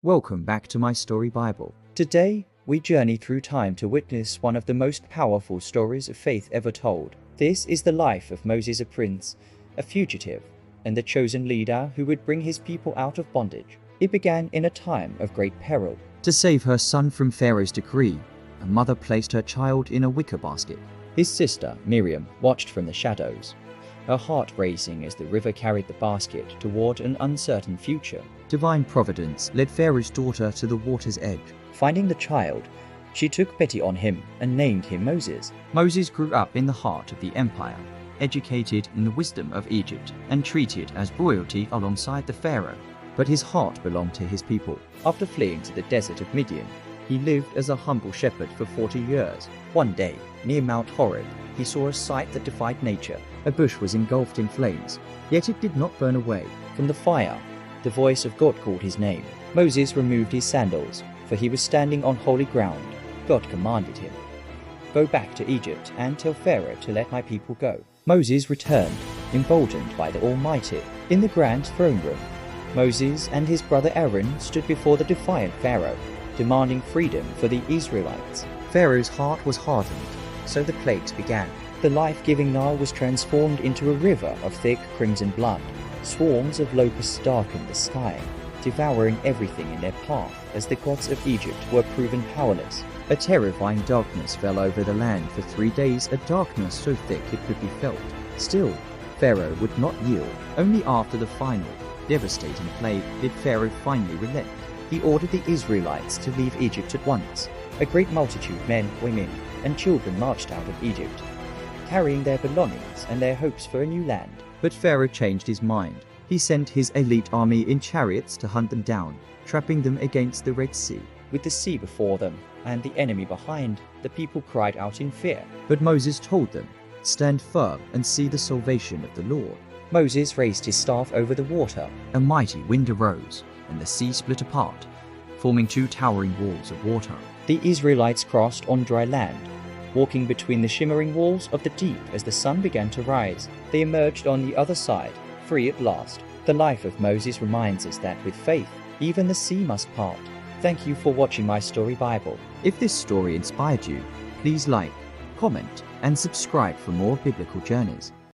Welcome back to my story Bible. Today, we journey through time to witness one of the most powerful stories of faith ever told. This is the life of Moses, a prince, a fugitive, and the chosen leader who would bring his people out of bondage. It began in a time of great peril. To save her son from Pharaoh's decree, a mother placed her child in a wicker basket. His sister, Miriam, watched from the shadows, her heart racing as the river carried the basket toward an uncertain future. Divine providence led Pharaoh's daughter to the water's edge. Finding the child, she took pity on him and named him Moses. Moses grew up in the heart of the empire, educated in the wisdom of Egypt, and treated as royalty alongside the Pharaoh. But his heart belonged to his people. After fleeing to the desert of Midian, he lived as a humble shepherd for 40 years. One day, near Mount Horeb, he saw a sight that defied nature. A bush was engulfed in flames, yet it did not burn away. From the fire, the voice of God called his name. Moses removed his sandals, for he was standing on holy ground. God commanded him, "Go back to Egypt and tell Pharaoh to let my people go." Moses returned, emboldened by the Almighty. In the grand throne room, Moses and his brother Aaron stood before the defiant Pharaoh, demanding freedom for the Israelites. Pharaoh's heart was hardened, so the plagues began. The life-giving Nile was transformed into a river of thick crimson blood. Swarms of locusts darkened the sky, devouring everything in their path as the gods of Egypt were proven powerless. A terrifying darkness fell over the land for 3 days, a darkness so thick it could be felt. Still, Pharaoh would not yield. Only after the final, devastating plague did Pharaoh finally relent. He ordered the Israelites to leave Egypt at once. A great multitude, men, women, and children marched out of Egypt, carrying their belongings and their hopes for a new land. But Pharaoh changed his mind. He sent his elite army in chariots to hunt them down, trapping them against the Red Sea. With the sea before them and the enemy behind, the people cried out in fear. But Moses told them, "Stand firm and see the salvation of the Lord." Moses raised his staff over the water. A mighty wind arose, and the sea split apart, forming 2 towering walls of water. The Israelites crossed on dry land, walking between the shimmering walls of the deep as the sun began to rise. They emerged on the other side, free at last. The life of Moses reminds us that with faith, even the sea must part. Thank you for watching my story Bible. If this story inspired you, please like, comment, and subscribe for more biblical journeys.